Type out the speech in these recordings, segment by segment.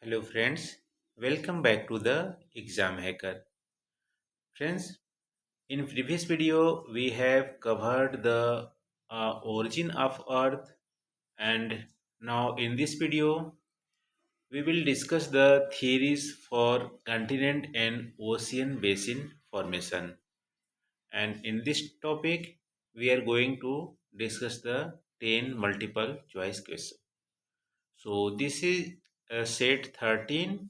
Hello friends, welcome back to the Exam Hacker. Friends, in previous video we have covered the origin of Earth, and now in this video we will discuss the theories for continent and ocean basin formation. And in this topic we are going to discuss the 10 multiple choice questions. So this is set 13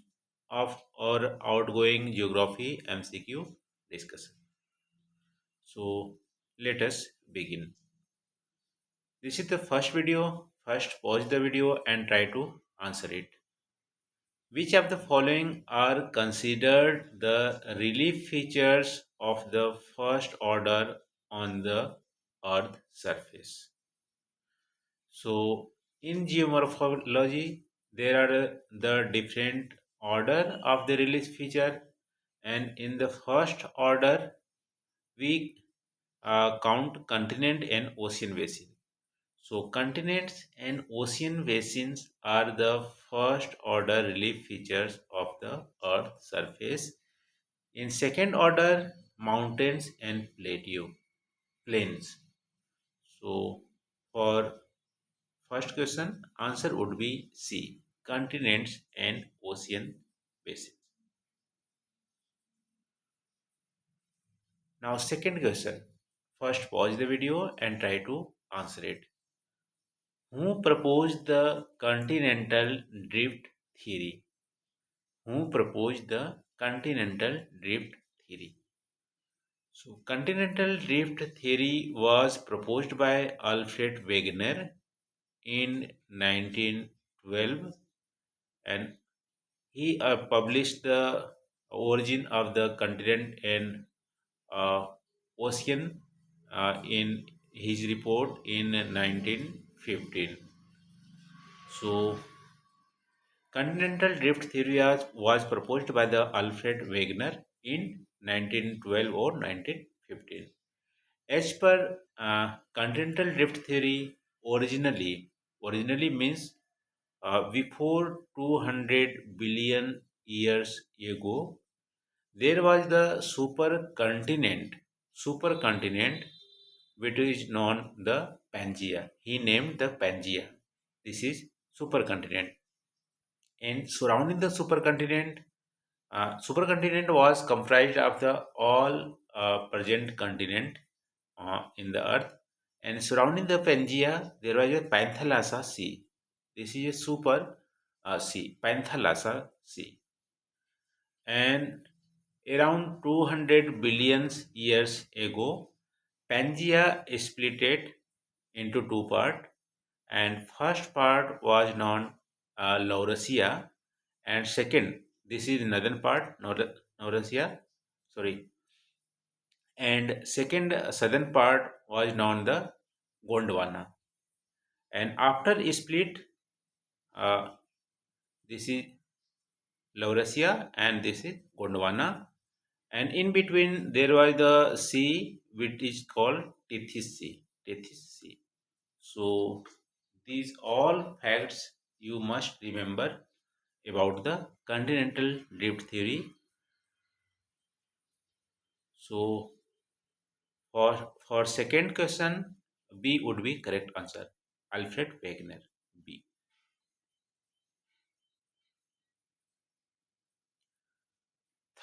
of our outgoing geography MCQ discussion. So let us begin. This is the first video. First pause the video and try to answer it. Which of the following are considered the relief features of the first order on the Earth surface? So, in geomorphology, there are the different order of the release feature, and in the first order, we count continent and ocean basin. So, continents and ocean basins are the first order relief features of the Earth surface. In second order, mountains and plains. So, for first question, answer would be C. Continents and ocean basins. Now, second question. First, pause the video and try to answer it. Who proposed the continental drift theory? Who proposed the continental drift theory? So, continental drift theory was proposed by Alfred Wegener in 1912, and he published the origin of the continent and uh, ocean in his report in 1915. So, continental drift theory was proposed by the Alfred Wegener in 1912 or 1915. As per continental drift theory, originally means before 200 billion years ago, there was the supercontinent which is known the Pangaea. He named the Pangaea. This is supercontinent. And surrounding the supercontinent was comprised of the all present continent in the earth. And surrounding the Pangaea, there was a Panthalassa Sea. This is a super sea, Panthalassa Sea. And around 200 billion years ago, Pangaea split into two parts, and first part was known Laurasia, and second, this is northern part, Laurasia, sorry, and second southern part was known the Gondwana. And after split, uh, this is Laurasia and this is Gondwana, and in between there was the sea which is called Tethys Sea. Tethys Sea. So these all facts you must remember about the continental drift theory. So for second question, B would be correct answer. Alfred Wegener, B.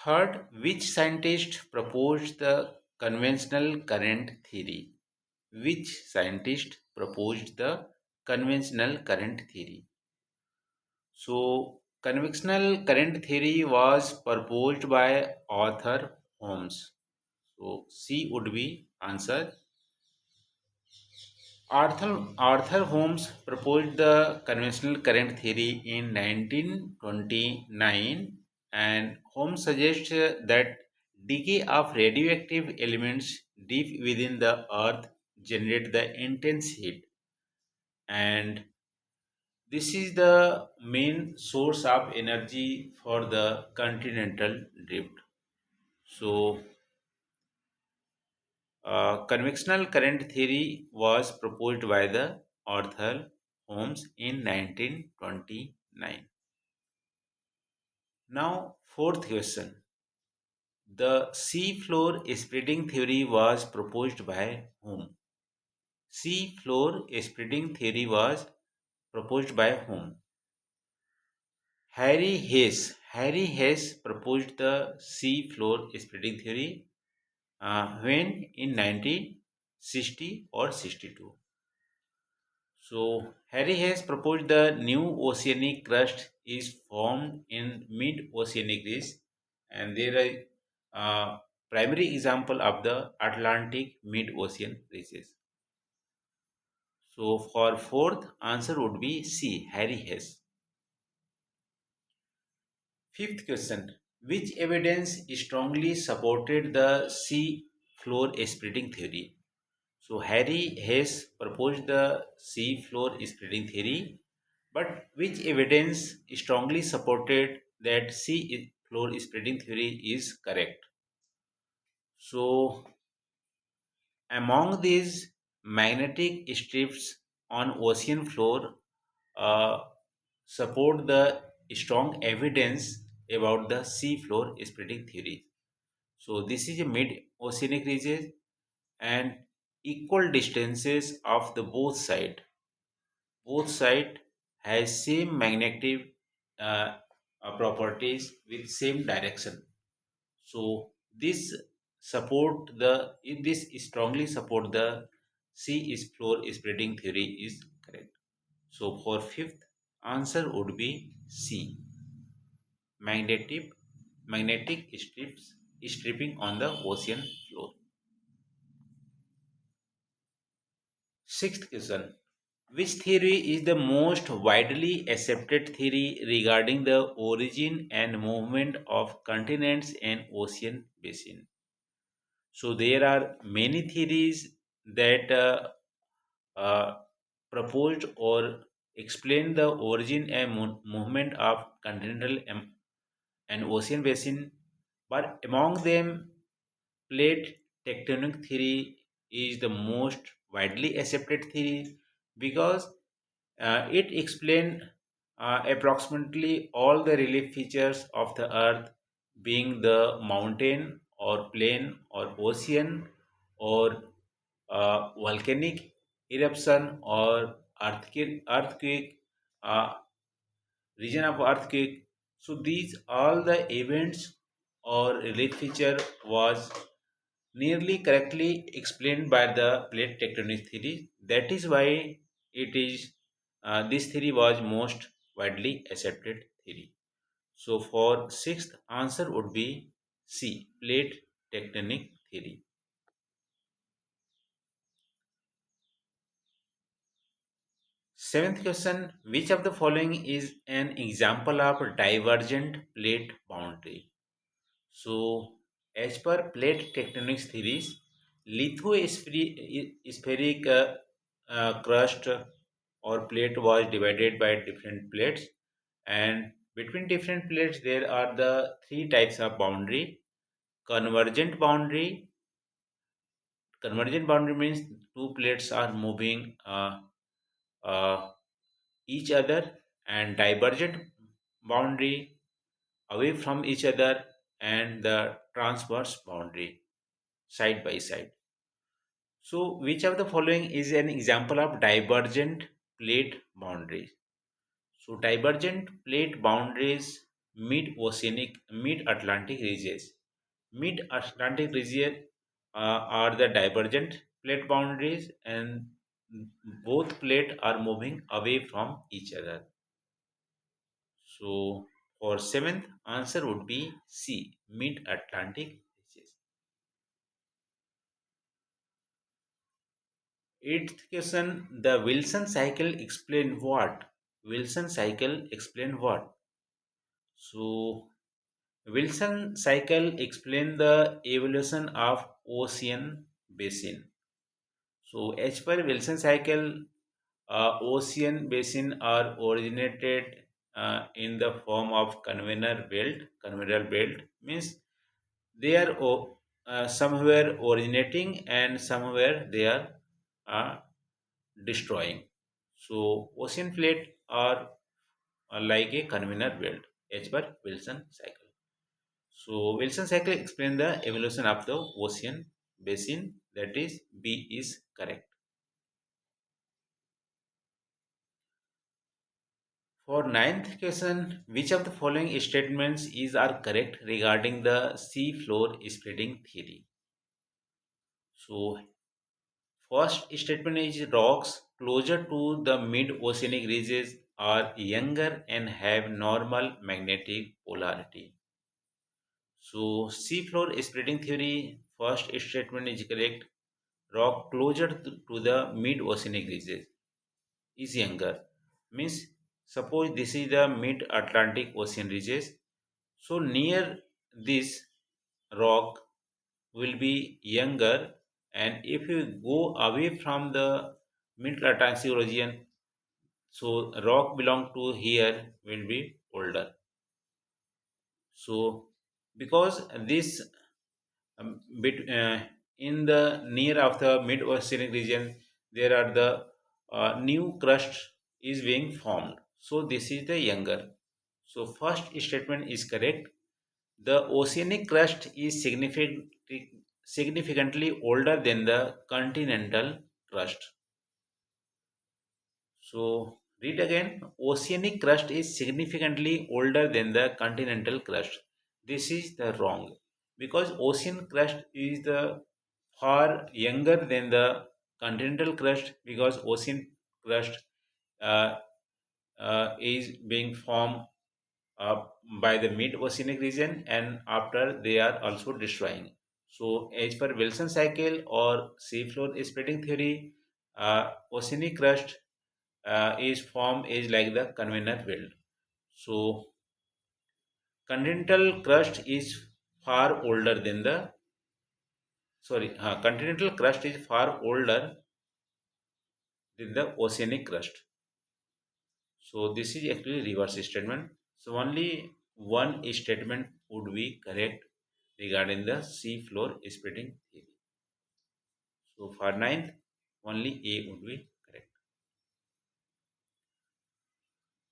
Third, which scientist proposed the conventional current theory? Which scientist proposed the conventional current theory? So, convectional current theory was proposed by author Holmes. So, C would be answer. Arthur Holmes proposed the conventional current theory in 1929, and Holmes suggests that decay of radioactive elements deep within the earth generate the intense heat, and this is the main source of energy for the continental drift. So, convectional current theory was proposed by the Arthur Holmes in 1929. Now, fourth question. The sea floor spreading theory was proposed by whom? Sea floor spreading theory was proposed by whom? Harry Hess. Harry Hess proposed the sea floor spreading theory when in 1960 or 62. So Harry Hess proposed the new oceanic crust is formed in mid-oceanic ridge, and there are primary example of the Atlantic mid-ocean ridges. So for fourth answer would be C. Harry Hess. Fifth question. Which evidence strongly supported the sea floor spreading theory? So Harry Hess proposed the sea floor spreading theory, but which evidence strongly supported that sea floor spreading theory is correct? So among these, magnetic strips on ocean floor uh, support the strong evidence about the sea floor spreading theory. So this is a mid-oceanic region and equal distances of the both side has same magnetic uh, properties with same direction. So this strongly support the sea is floor spreading theory is correct. So for fifth answer would be C. Magnetic strips stripping on the ocean floor. Sixth question. Which theory is the most widely accepted theory regarding the origin and movement of continents and ocean basin? So there are many theories that uh, proposed or explain the origin and movement of continental and ocean basin, but among them, plate tectonic theory is the most widely accepted theory because it explains approximately all the relief features of the earth, being the mountain or plain or ocean or volcanic eruption or earthquake, uh, region of earthquake. So these all the events or relief feature was nearly correctly explained by the plate tectonic theory. That is why it is this theory was most widely accepted theory. So for sixth answer would be C. Plate tectonic theory. Seventh question: which of the following is an example of divergent plate boundary? So, as per plate tectonics theories, lithospheric crust or plate was divided by different plates, and between different plates there are the three types of boundary. Convergent boundary. Convergent boundary means two plates are moving uh, each other, and divergent boundary away from each other, and the transverse boundary side by side. So, which of the following is an example of divergent plate boundaries? So, divergent plate boundaries mid-Atlantic regions. Mid-Atlantic region are the divergent plate boundaries, and both plates are moving away from each other. So, for seventh answer would be C. Mid-Atlantic regions. Eighth question, the Wilson cycle explain what? Wilson cycle explain what? So, Wilson cycle explain the evolution of ocean basin. So, as per Wilson cycle, ocean basin are originated in the form of conveyor belt. Conveyor belt means they are somewhere originating and somewhere they are uh, destroying. So ocean plate are like a conveyor belt. as per Wilson cycle. So Wilson cycle explains the evolution of the ocean basin, that is B is correct. For ninth question, which of the following statements is are correct regarding the sea floor spreading theory? So first statement is rocks closer to the mid-oceanic ridges are younger and have normal magnetic polarity. So seafloor spreading theory, first statement is correct. Rock closer to the mid-oceanic ridges is younger. Means suppose this is the mid-Atlantic Ocean ridges. So near this rock will be younger, and if you go away from the mid-Atlantic region, so rock belong to here will be older. So because this bit in the near of the mid-oceanic region, there are the new crust is being formed. So this is the younger. So first statement is correct. The oceanic crust is significantly older than the continental crust. So read again. Oceanic crust is significantly older than the continental crust. This is the wrong, because ocean crust is the far younger than the continental crust, because ocean crust uh, is being formed uh, by the mid-oceanic region, and after they are also destroying. So as per Wilson cycle or seafloor spreading theory, oceanic crust is formed is like the convener belt. So continental crust is far older than the continental crust is far older than the oceanic crust. So this is actually reverse statement. So only one statement would be correct regarding the sea floor spreading theory. So for ninth, only A would be correct.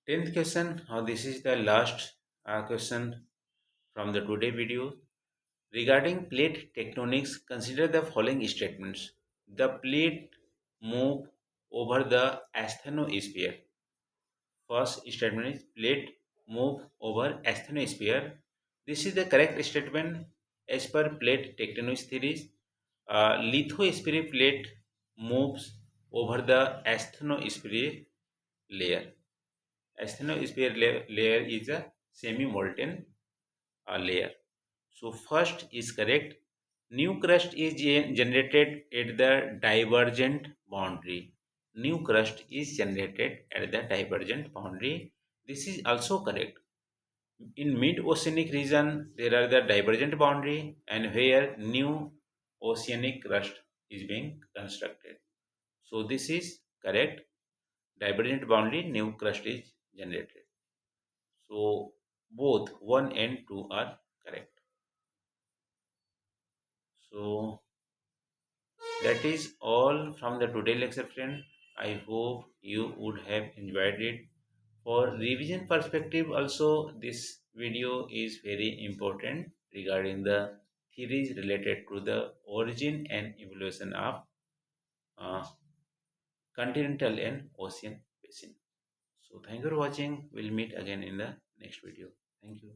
Tenth question. This is the last question from the today video. Regarding plate tectonics, consider the following statements. The plate move over the asthenosphere. First statement is plate move over asthenosphere. This is the correct statement as per plate tectonics theories. Lithosphere plate moves over the asthenosphere layer. Asthenosphere layer is a semi-molten layer. So first is correct. New crust is generated at the divergent boundary. New crust is generated at the divergent boundary. This is also correct. In mid-oceanic region, there are the divergent boundary, and where new oceanic crust is being constructed. So this is correct. Divergent boundary, new crust is generated. So both 1 and 2 are correct. So that is all from the today lecture, friend. I hope you would have enjoyed it. For revision perspective also, this video is very important regarding the theories related to the origin and evolution of uh, continental and ocean basin. So thank you for watching. We'll meet again in the next video. Thank you.